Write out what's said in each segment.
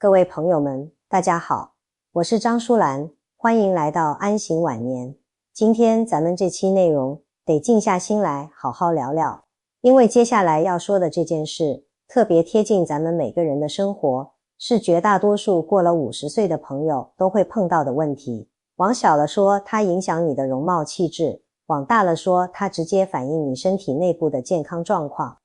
各位朋友们，大家好，我是张淑兰，欢迎来到安行晚年。今天咱们这期内容得静下心来好好聊聊，因为接下来要说的这件事特别贴近咱们每个人的生活，是绝大多数过了50岁的朋友都会碰到的问题。往小了说，它影响你的容貌气质；往大了说，它直接反映你身体内部的健康状况。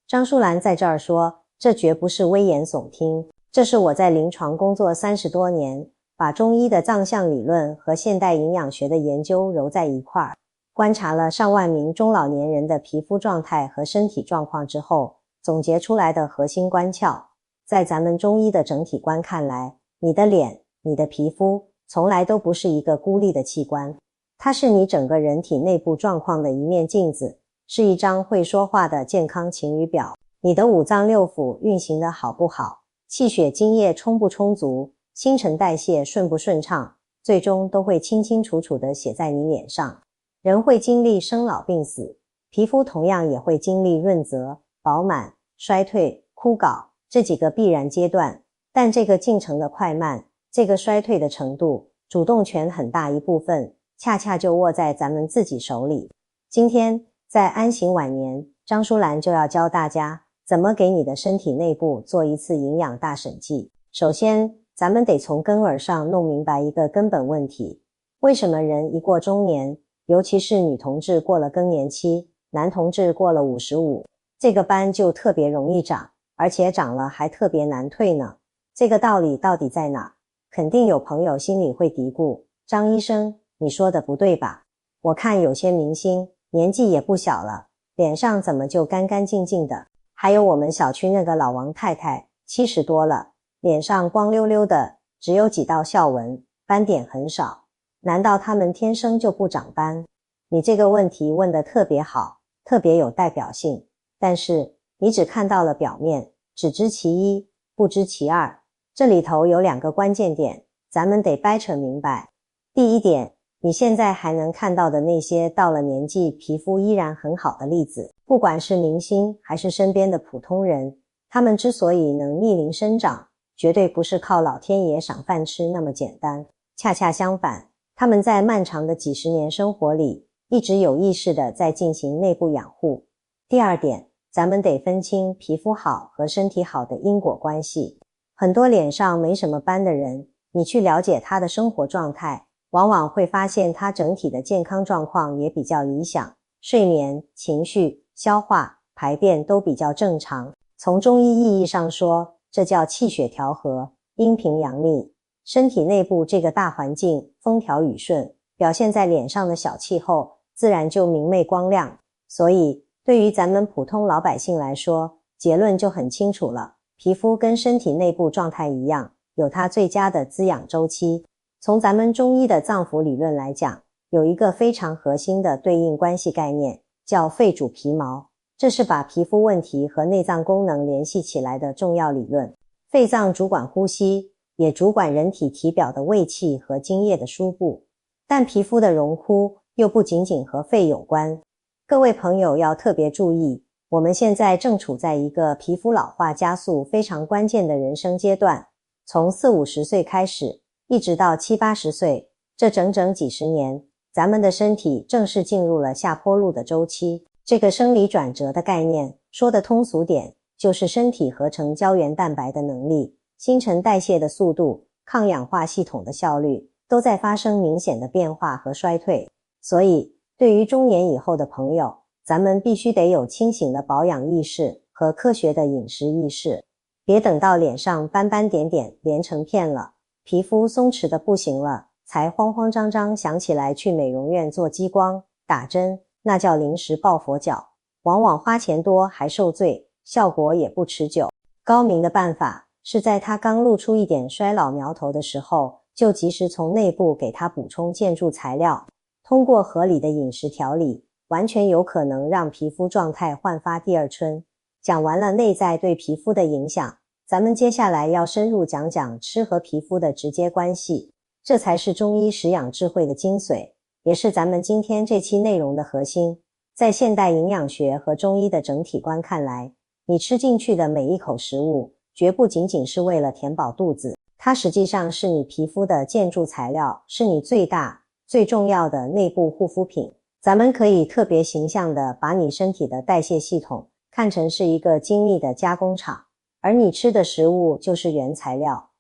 张淑兰在这儿说，这绝不是危言耸听，这是我在临床工作30多年，把中医的藏象理论和现代营养学的研究揉在一块儿，观察了上万名中老年人的皮肤状态和身体状况之后，总结出来的核心关窍。在咱们中医的整体观看来，你的脸、你的皮肤从来都不是一个孤立的器官，它是你整个人体内部状况的一面镜子，是一张会说话的健康晴雨表。你的五脏六腑运行的好不好，气血津液充不充足，新陈代谢顺不顺畅，最终都会清清楚楚地写在你脸上。人会经历生老病死，皮肤同样也会经历润泽、饱满、衰退、枯槁这几个必然阶段，但这个进程的快慢，这个衰退的程度，主动权很大一部分恰恰就握在咱们自己手里。今天在安行晚年，张淑兰就要教大家怎么给你的身体内部做一次营养大审计。首先，咱们得从根儿上弄明白一个根本问题，为什么人一过中年，尤其是女同志过了更年期，男同志过了55，这个斑就特别容易长，而且长了还特别难退呢？这个道理到底在哪？肯定有朋友心里会嘀咕，张医生，你说的不对吧？我看有些明星年纪也不小了，脸上怎么就干干净净的？还有我们小区那个老王太太，70多了，脸上光溜溜的，只有几道笑纹，斑点很少。难道他们天生就不长斑？你这个问题问得特别好，特别有代表性，但是你只看到了表面，只知其一，不知其二。这里头有2个关键点，咱们得掰扯明白。第一点，你现在还能看到的那些到了年纪皮肤依然很好的例子，不管是明星还是身边的普通人，他们之所以能逆龄生长，绝对不是靠老天爷赏饭吃那么简单，恰恰相反，他们在漫长的几十年生活里，一直有意识地在进行内部养护。第二点，咱们得分清皮肤好和身体好的因果关系。很多脸上没什么斑的人，你去了解他的生活状态，往往会发现他整体的健康状况也比较理想，睡眠、情绪、消化、排便都比较正常。从中医意义上说，这叫气血调和，阴平阳历。身体内部这个大环境风调雨顺，表现在脸上的小气候自然就明媚光亮。所以对于咱们普通老百姓来说，结论就很清楚了，皮肤跟身体内部状态一样，有它最佳的滋养周期。从咱们中医的脏腑理论来讲，有一个非常核心的对应关系概念，叫肺主皮毛，这是把皮肤问题和内脏功能联系起来的重要理论。肺脏主管呼吸，也主管人体体表的胃气和津液的输布，但皮肤的荣枯又不仅仅和肺有关。各位朋友要特别注意，我们现在正处在一个皮肤老化加速非常关键的人生阶段，从40-50岁开始，一直到70-80岁，这整整几十年，咱们的身体正式进入了下坡路的周期。这个生理转折的概念，说的通俗点，就是身体合成胶原蛋白的能力、新陈代谢的速度、抗氧化系统的效率，都在发生明显的变化和衰退。所以，对于中年以后的朋友，咱们必须得有清醒的保养意识和科学的饮食意识，别等到脸上斑斑点点连成片了，皮肤松弛的不行了，才慌慌张张想起来去美容院做激光、打针，那叫临时抱佛脚，往往花钱多还受罪，效果也不持久。高明的办法是在他刚露出一点衰老苗头的时候，就及时从内部给他补充建筑材料。通过合理的饮食调理，完全有可能让皮肤状态焕发第二春。讲完了内在对皮肤的影响，咱们接下来要深入讲讲吃和皮肤的直接关系，这才是中医食养智慧的精髓，也是咱们今天这期内容的核心。在现代营养学和中医的整体观看来，你吃进去的每一口食物，绝不仅仅是为了填饱肚子，它实际上是你皮肤的建筑材料，是你最大最重要的内部护肤品。咱们可以特别形象地把你身体的代谢系统看成是一个精密的加工厂，而你吃的食物就是原材料。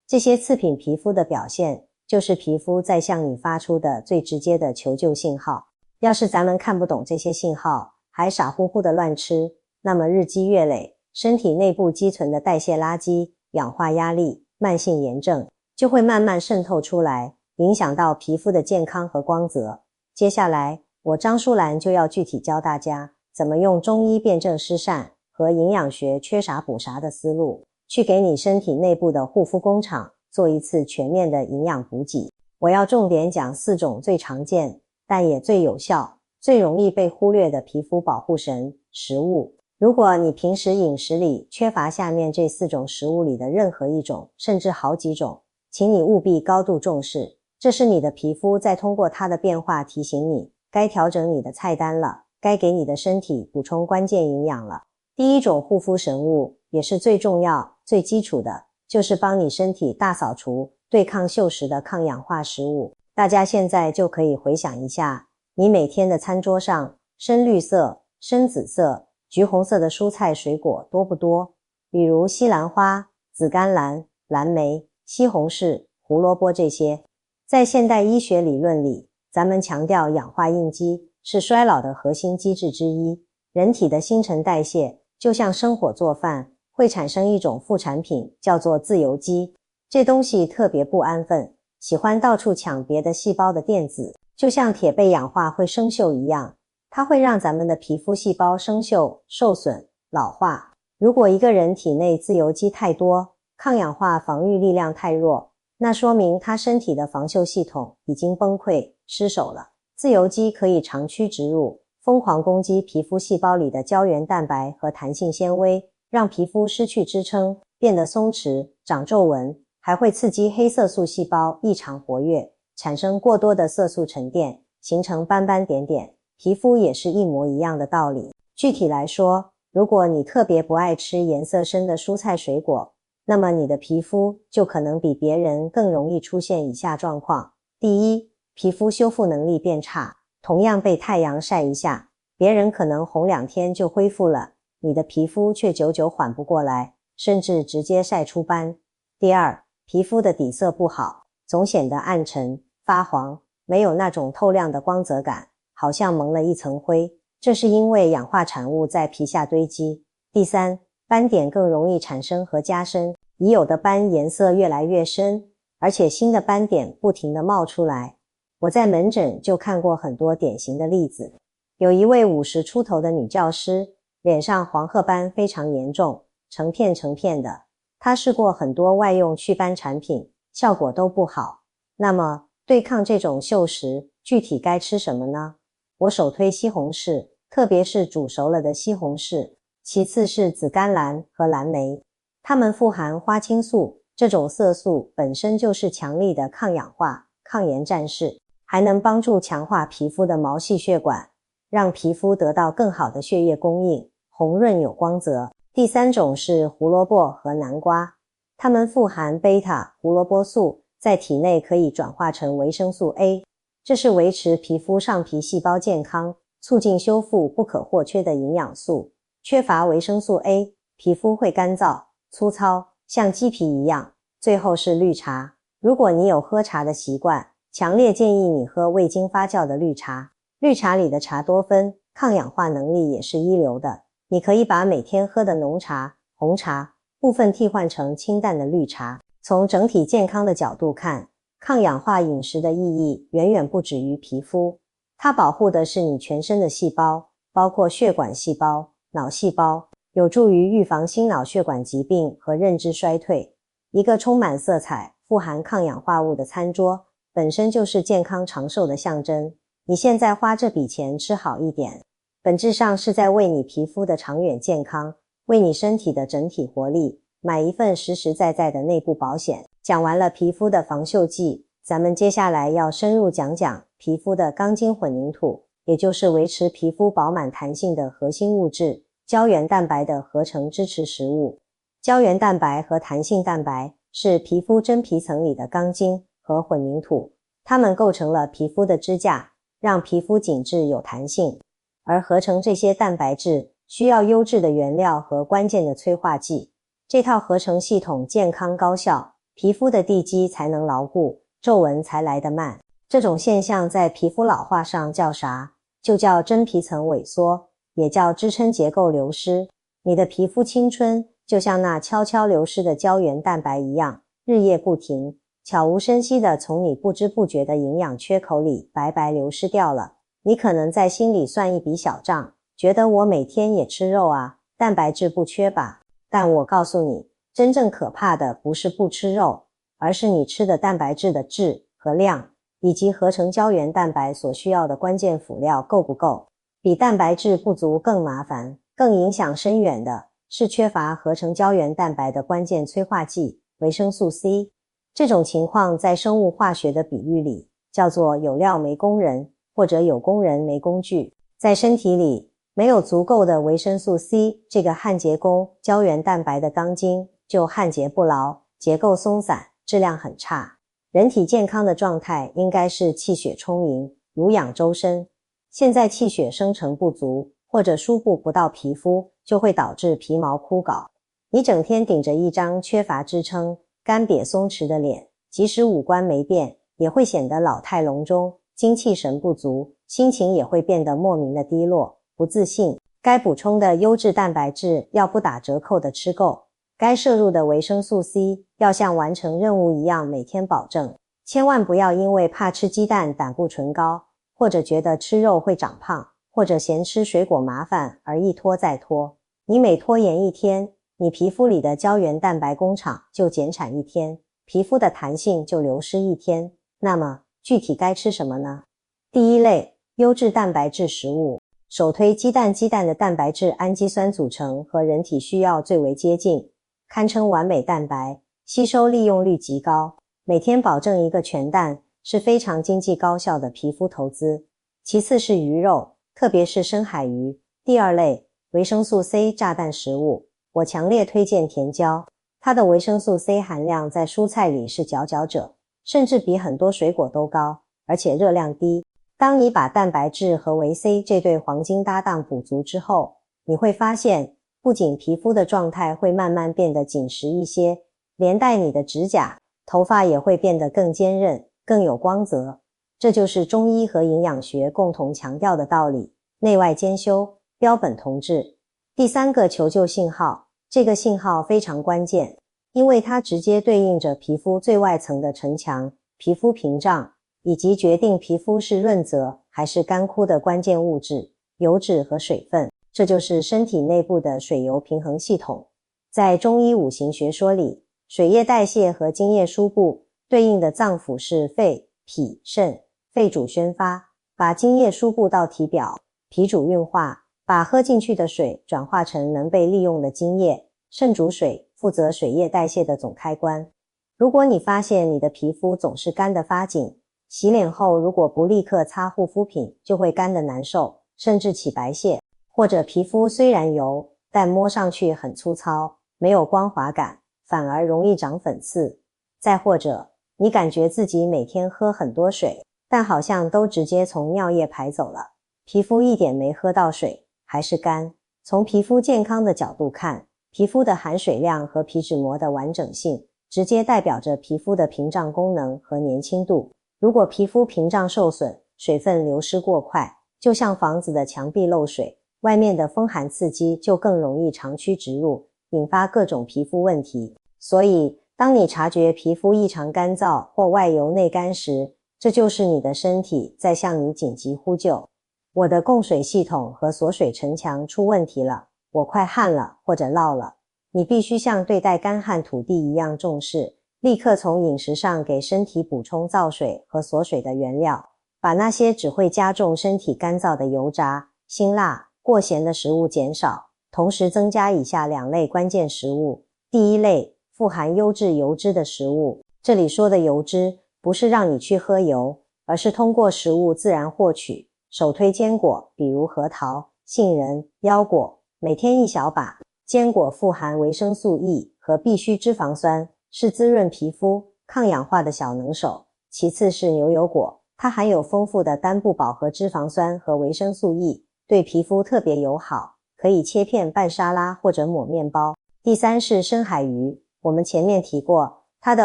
这些次品皮肤的表现，就是皮肤在向你发出的最直接的求救信号。要是咱们看不懂这些信号，还傻乎乎的乱吃，那么日积月累，身体内部积存的代谢垃圾、氧化压力、慢性炎症就会慢慢渗透出来，影响到皮肤的健康和光泽。接下来，我张淑兰就要具体教大家怎么用中医辨证施善和营养学缺啥补啥的思路，去给你身体内部的护肤工厂做一次全面的营养补给。我要重点讲4种最常见，但也最有效、最容易被忽略的皮肤保护神食物。如果你平时饮食里缺乏下面这4种食物里的任何一种，甚至好几种，请你务必高度重视。这是你的皮肤在通过它的变化提醒你，该调整你的菜单了，该给你的身体补充关键营养了。第一种护肤神物，也是最重要、最基础的，就是帮你身体大扫除、对抗锈蚀的抗氧化食物。大家现在就可以回想一下，你每天的餐桌上，深绿色、深紫色、橘红色的蔬菜水果多不多？比如西兰花、紫甘蓝、蓝莓、西红柿、胡萝卜这些。在现代医学理论里，咱们强调氧化应激是衰老的核心机制之一。人体的新陈代谢就像生火做饭，会产生一种副产品，叫做自由基。这东西特别不安分，喜欢到处抢别的细胞的电子，就像铁被氧化会生锈一样，它会让咱们的皮肤细胞生锈、受损、老化。如果一个人体内自由基太多，抗氧化防御力量太弱，那说明他身体的防锈系统已经崩溃失守了。自由基可以长驱直入，疯狂攻击皮肤细胞里的胶原蛋白和弹性纤维，让皮肤失去支撑，变得松弛、长皱纹，还会刺激黑色素细胞异常活跃，产生过多的色素沉淀，形成斑斑点点。皮肤也是一模一样的道理。具体来说，如果你特别不爱吃颜色深的蔬菜水果，那么你的皮肤就可能比别人更容易出现以下状况。第一，皮肤修复能力变差，同样被太阳晒一下，别人可能红2天就恢复了，你的皮肤却久久缓不过来，甚至直接晒出斑。第二，皮肤的底色不好，总显得暗沉、发黄，没有那种透亮的光泽感，好像蒙了一层灰，这是因为氧化产物在皮下堆积。第三，斑点更容易产生和加深，已有的斑颜色越来越深，而且新的斑点不停地冒出来。我在门诊就看过很多典型的例子。有一位50出头的女教师，脸上黄褐斑非常严重，成片成片的。她试过很多外用祛斑产品，效果都不好。那么，对抗这种锈蚀，具体该吃什么呢？我首推西红柿，特别是煮熟了的西红柿。其次是紫甘蓝和蓝莓，它们富含花青素，这种色素本身就是强力的抗氧化、抗炎战士，还能帮助强化皮肤的毛细血管，让皮肤得到更好的血液供应，红润有光泽。第三种是胡萝卜和南瓜，它们富含贝塔胡萝卜素，在体内可以转化成维生素 A， 这是维持皮肤上皮细胞健康、促进修复不可或缺的营养素。缺乏维生素 A， 皮肤会干燥、粗糙，像鸡皮一样。最后是绿茶，如果你有喝茶的习惯，强烈建议你喝未经发酵的绿茶。绿茶里的茶多酚，抗氧化能力也是一流的。你可以把每天喝的浓茶、红茶部分替换成清淡的绿茶。从整体健康的角度看，抗氧化饮食的意义远远不止于皮肤，它保护的是你全身的细胞，包括血管细胞、脑细胞，有助于预防心脑血管疾病和认知衰退。一个充满色彩、富含抗氧化物的餐桌，本身就是健康长寿的象征。你现在花这笔钱吃好一点，本质上是在为你皮肤的长远健康，为你身体的整体活力，买一份实实在在的内部保险。讲完了皮肤的防锈剂，咱们接下来要深入讲讲皮肤的钢筋混凝土，也就是维持皮肤饱满弹性的核心物质。胶原蛋白的合成支持食物。胶原蛋白和弹性蛋白是皮肤真皮层里的钢筋和混凝土，它们构成了皮肤的支架，让皮肤紧致有弹性。而合成这些蛋白质需要优质的原料和关键的催化剂，这套合成系统健康高效，皮肤的地基才能牢固，皱纹才来得慢。这种现象在皮肤老化上叫啥？就叫真皮层萎缩，也叫支撑结构流失。你的皮肤青春就像那悄悄流失的胶原蛋白一样，日夜不停，悄无声息地从你不知不觉的营养缺口里白白流失掉了。你可能在心里算一笔小账，觉得我每天也吃肉啊，蛋白质不缺吧？但我告诉你，真正可怕的不是不吃肉，而是你吃的蛋白质的质和量，以及合成胶原蛋白所需要的关键辅料够不够。比蛋白质不足更麻烦、更影响深远的是缺乏合成胶原蛋白的关键催化剂维生素 C。 这种情况在生物化学的比喻里叫做有料没工人，或者有工人没工具。在身体里没有足够的维生素 C， 这个焊结工胶原蛋白的钢筋就焊结不牢，结构松散，质量很差。人体健康的状态应该是气血充盈，濡养周身。现在气血生成不足，或者输布不到皮肤，就会导致皮毛枯槁。你整天顶着一张缺乏支撑、干瘪松弛的脸，即使五官没变，也会显得老态龙钟，精气神不足，心情也会变得莫名的低落、不自信。该补充的优质蛋白质要不打折扣的吃够，该摄入的维生素 C 要像完成任务一样每天保证。千万不要因为怕吃鸡蛋胆固醇高，或者觉得吃肉会长胖，或者嫌吃水果麻烦而一拖再拖。你每拖延一天，你皮肤里的胶原蛋白工厂就减产一天，皮肤的弹性就流失一天。那么具体该吃什么呢？第一类，优质蛋白质食物。首推鸡蛋。鸡蛋的蛋白质氨基酸组成和人体需要最为接近，堪称完美蛋白，吸收利用率极高。每天保证一个全蛋是非常经济高效的皮肤投资。其次是鱼肉，特别是深海鱼。第二类，维生素 C 炸弹食物。我强烈推荐甜椒，它的维生素 C 含量在蔬菜里是佼佼者，甚至比很多水果都高，而且热量低。当你把蛋白质和维 C 这对黄金搭档补足之后，你会发现不仅皮肤的状态会慢慢变得紧实一些，连带你的指甲、头发也会变得更坚韧、更有光泽。这就是中医和营养学共同强调的道理，内外兼修，标本同治。第三个，求救信号。这个信号非常关键，因为它直接对应着皮肤最外层的城墙、皮肤屏障，以及决定皮肤是润泽还是干枯的关键物质，油脂和水分。这就是身体内部的水油平衡系统。在中医五行学说里，水液代谢和津液输布对应的脏腑是肺、脾、肾。肺主宣发，把津液输布到体表；脾主运化，把喝进去的水转化成能被利用的津液。肾主水，负责水液代谢的总开关。如果你发现你的皮肤总是干得发紧，洗脸后如果不立刻擦护肤品，就会干得难受，甚至起白屑。或者皮肤虽然油，但摸上去很粗糙，没有光滑感，反而容易长粉刺。再或者你感觉自己每天喝很多水，但好像都直接从尿液排走了，皮肤一点没喝到水，还是干。从皮肤健康的角度看，皮肤的含水量和皮脂膜的完整性直接代表着皮肤的屏障功能和年轻度。如果皮肤屏障受损，水分流失过快，就像房子的墙壁漏水，外面的风寒刺激就更容易长驱直入，引发各种皮肤问题。所以当你察觉皮肤异常干燥或外油内干时，这就是你的身体在向你紧急呼救。我的供水系统和锁水城墙出问题了，我快旱了或者涝了。你必须像对待干旱土地一样重视，立刻从饮食上给身体补充造水和锁水的原料，把那些只会加重身体干燥的油炸、辛辣、过咸的食物减少，同时增加以下两类关键食物。第一类，富含优质油脂的食物。这里说的油脂不是让你去喝油，而是通过食物自然获取。首推坚果，比如核桃、杏仁、腰果、每天一小把。坚果富含维生素 E 和必需脂肪酸，是滋润皮肤、抗氧化的小能手。其次是牛油果，它含有丰富的单不饱和脂肪酸和维生素 E， 对皮肤特别友好，可以切片拌沙拉或者抹面包。第三是深海鱼，我们前面提过，它的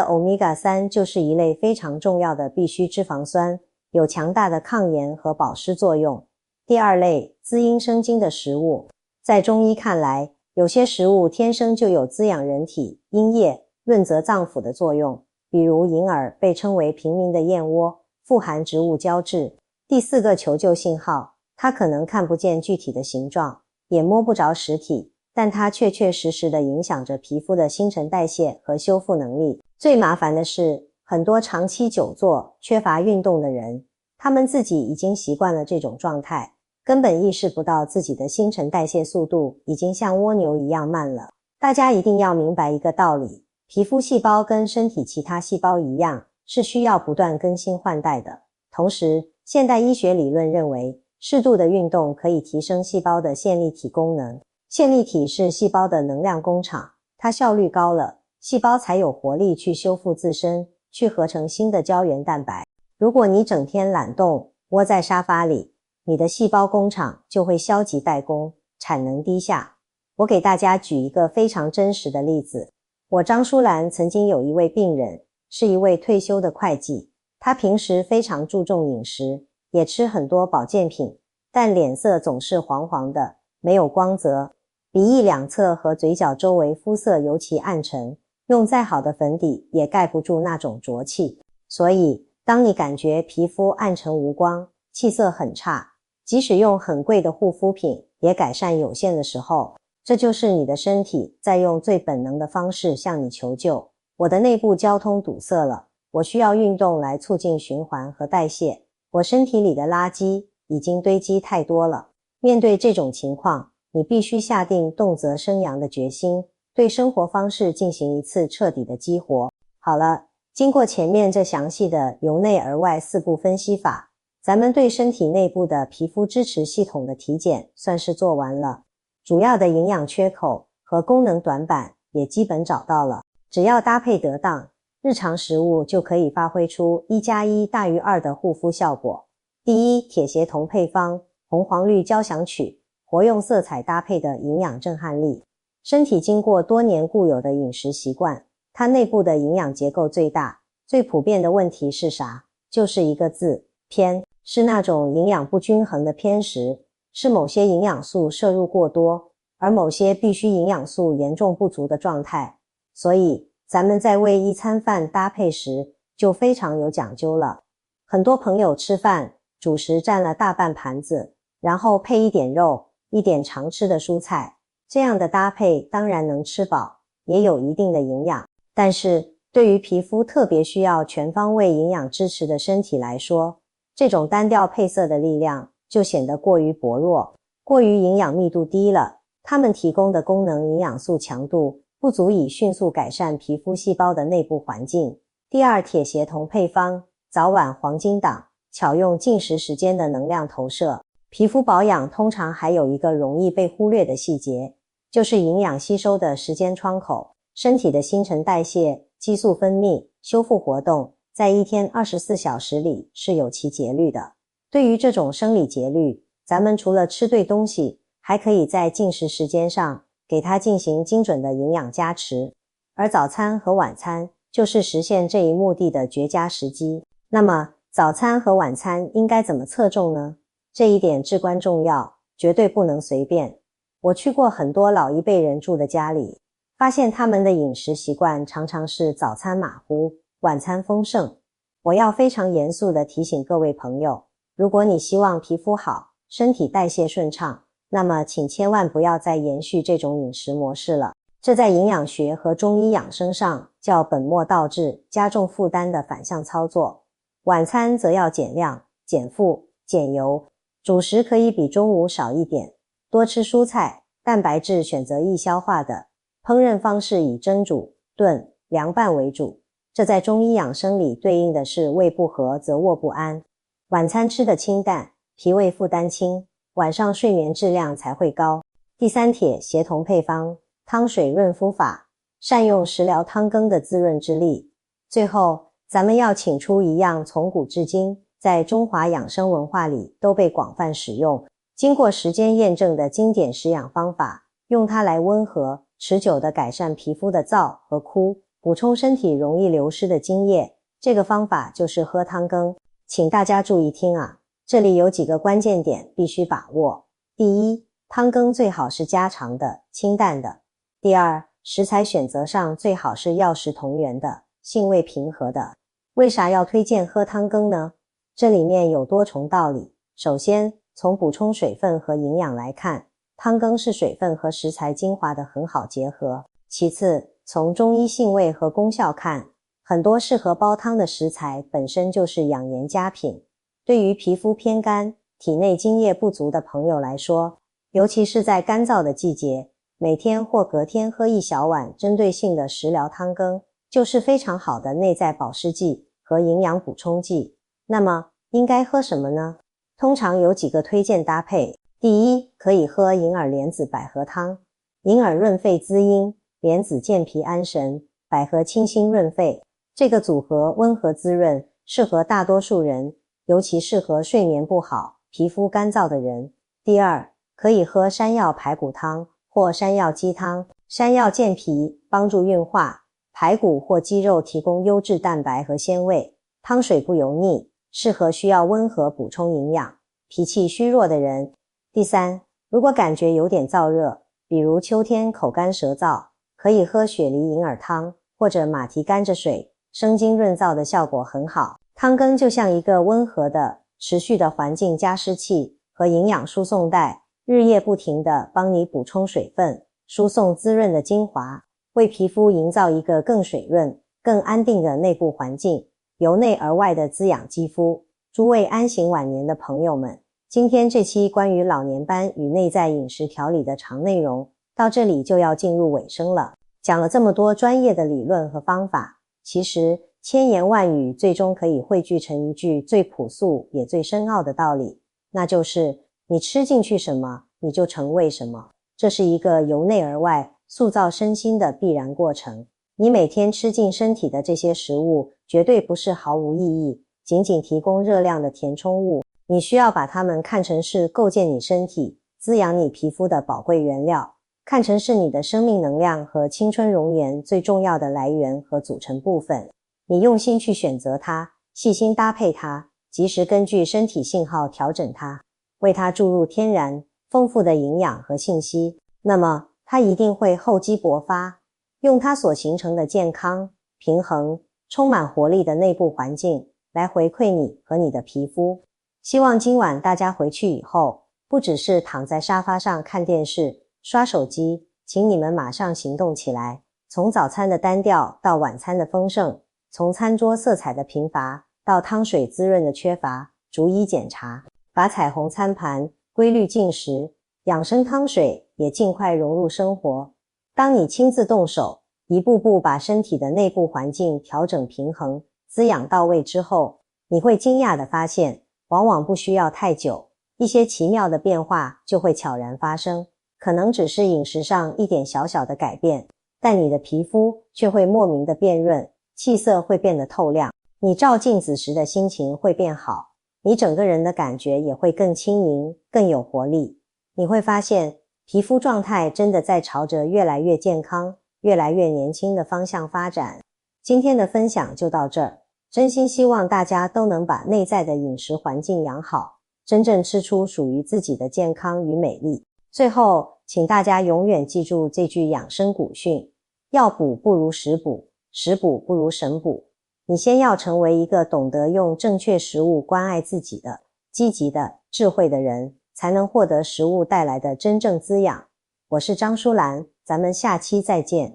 Omega-3 就是一类非常重要的必需脂肪酸，有强大的抗炎和保湿作用。第二类，滋阴生津的食物，在中医看来，有些食物天生就有滋养人体、阴液、润泽脏腑的作用，比如银耳被称为平民的燕窝，富含植物胶质。第四个求救信号，它可能看不见具体的形状，也摸不着实体，但它确确实实地影响着皮肤的新陈代谢和修复能力。最麻烦的是，很多长期久坐、缺乏运动的人，他们自己已经习惯了这种状态，根本意识不到自己的新陈代谢速度已经像蜗牛一样慢了。大家一定要明白一个道理，皮肤细胞跟身体其他细胞一样，是需要不断更新换代的。同时，现代医学理论认为，适度的运动可以提升细胞的线粒体功能。线粒体是细胞的能量工厂，它效率高了，细胞才有活力去修复自身，去合成新的胶原蛋白。如果你整天懒动，窝在沙发里，你的细胞工厂就会消极怠工，产能低下。我给大家举一个非常真实的例子。我张淑兰曾经有一位病人，是一位退休的会计，他平时非常注重饮食，也吃很多保健品，但脸色总是黄黄的，没有光泽，鼻翼两侧和嘴角周围肤色尤其暗沉，用再好的粉底也盖不住那种浊气。所以，当你感觉皮肤暗沉无光，气色很差，即使用很贵的护肤品也改善有限的时候，这就是你的身体在用最本能的方式向你求救。我的内部交通堵塞了，我需要运动来促进循环和代谢，我身体里的垃圾已经堆积太多了。面对这种情况，你必须下定动则生阳的决心，对生活方式进行一次彻底的激活。好了，经过前面这详细的由内而外4步分析法，咱们对身体内部的皮肤支持系统的体检算是做完了，主要的营养缺口和功能短板也基本找到了。只要搭配得当，日常食物就可以发挥出1+1大于2的护肤效果。第一，铁协同配方，红黄绿交响曲，活用色彩搭配的营养震撼力。身体经过多年固有的饮食习惯，它内部的营养结构最大，最普遍的问题是啥？就是一个字，偏。是那种营养不均衡的偏食，是某些营养素摄入过多，而某些必需营养素严重不足的状态。所以，咱们在为一餐饭搭配时就非常有讲究了。很多朋友吃饭，主食占了大半盘子，然后配一点肉，一点常吃的蔬菜，这样的搭配当然能吃饱，也有一定的营养。但是，对于皮肤特别需要全方位营养支持的身体来说，这种单调配色的力量就显得过于薄弱，过于营养密度低了，它们提供的功能营养素强度不足以迅速改善皮肤细胞的内部环境。第二，铁协同配方，早晚黄金档，巧用进食时间的能量投射。皮肤保养通常还有一个容易被忽略的细节，就是营养吸收的时间窗口。身体的新陈代谢、激素分泌、修复活动在一天24小时里是有其节律的。对于这种生理节律，咱们除了吃对东西，还可以在进食时间上给它进行精准的营养加持，而早餐和晚餐就是实现这一目的的绝佳时机。那么，早餐和晚餐应该怎么侧重呢？这一点至关重要，绝对不能随便。我去过很多老一辈人住的家里，发现他们的饮食习惯常常是早餐马虎，晚餐丰盛。我要非常严肃地提醒各位朋友，如果你希望皮肤好，身体代谢顺畅，那么请千万不要再延续这种饮食模式了。这在营养学和中医养生上叫本末倒置，加重负担的反向操作。晚餐则要减量、减负、减油，主食可以比中午少一点，多吃蔬菜，蛋白质选择易消化的，烹饪方式以蒸煮、炖、凉拌为主。这在中医养生里对应的是胃不和则卧不安。晚餐吃得清淡，脾胃负担轻，晚上睡眠质量才会高。第三帖协同配方，汤水润肤法，善用食疗汤羹的滋润之力。最后，咱们要请出一样从古至今在中华养生文化里都被广泛使用，经过时间验证的经典食养方法，用它来温和、持久地改善皮肤的燥和枯，补充身体容易流失的津液。这个方法就是喝汤羹。请大家注意听啊，这里有几个关键点必须把握。第一，汤羹最好是家常的、清淡的。第二，食材选择上最好是药食同源的、性味平和的。为啥要推荐喝汤羹呢？这里面有多重道理。首先，从补充水分和营养来看，汤羹是水分和食材精华的很好结合。其次，从中医性味和功效看，很多适合煲汤的食材本身就是养颜佳品。对于皮肤偏干、体内津液不足的朋友来说，尤其是在干燥的季节，每天或隔天喝一小碗针对性的食疗汤羹，就是非常好的内在保湿剂和营养补充剂。那么，应该喝什么呢？通常有几个推荐搭配。第一，可以喝银耳莲子百合汤。银耳润肺滋阴，莲子健脾安神，百合清心润肺。这个组合温和滋润，适合大多数人，尤其适合睡眠不好、皮肤干燥的人。第二，可以喝山药排骨汤或山药鸡汤。山药健脾，帮助运化；排骨或鸡肉提供优质蛋白和鲜味，汤水不油腻，适合需要温和补充营养、脾气虚弱的人。第三，如果感觉有点燥热，比如秋天口干舌燥，可以喝雪梨银耳汤或者马蹄甘蔗水，生津润燥的效果很好。汤羹就像一个温和的、持续的环境加湿器和营养输送带，日夜不停地帮你补充水分，输送滋润的精华，为皮肤营造一个更水润、更安定的内部环境，由内而外的滋养肌肤。诸位安行晚年的朋友们，今天这期关于老年斑与内在饮食调理的长内容到这里就要进入尾声了。讲了这么多专业的理论和方法，其实千言万语最终可以汇聚成一句最朴素也最深奥的道理，那就是你吃进去什么，你就成为什么。这是一个由内而外塑造身心的必然过程。你每天吃进身体的这些食物绝对不是毫无意义，仅仅提供热量的填充物，你需要把它们看成是构建你身体、滋养你皮肤的宝贵原料，看成是你的生命能量和青春容颜最重要的来源和组成部分。你用心去选择它，细心搭配它，及时根据身体信号调整它，为它注入天然丰富的营养和信息，那么它一定会厚积薄发，用它所形成的健康、平衡、充满活力的内部环境来回馈你和你的皮肤。希望今晚大家回去以后，不只是躺在沙发上看电视、刷手机，请你们马上行动起来，从早餐的单调到晚餐的丰盛，从餐桌色彩的贫乏到汤水滋润的缺乏，逐一检查，把彩虹餐盘、规律进食、养生汤水也尽快融入生活。当你亲自动手，一步步把身体的内部环境调整平衡、滋养到位之后，你会惊讶地发现，往往不需要太久，一些奇妙的变化就会悄然发生。可能只是饮食上一点小小的改变，但你的皮肤却会莫名的变润，气色会变得透亮，你照镜子时的心情会变好，你整个人的感觉也会更轻盈、更有活力。你会发现，皮肤状态真的在朝着越来越健康、越来越年轻的方向发展。今天的分享就到这儿，真心希望大家都能把内在的饮食环境养好，真正吃出属于自己的健康与美丽。最后，请大家永远记住这句养生古训：药补不如食补，食补不如神补。你先要成为一个懂得用正确食物关爱自己的、积极的、智慧的人，才能获得食物带来的真正滋养。我是张淑兰，咱们下期再见。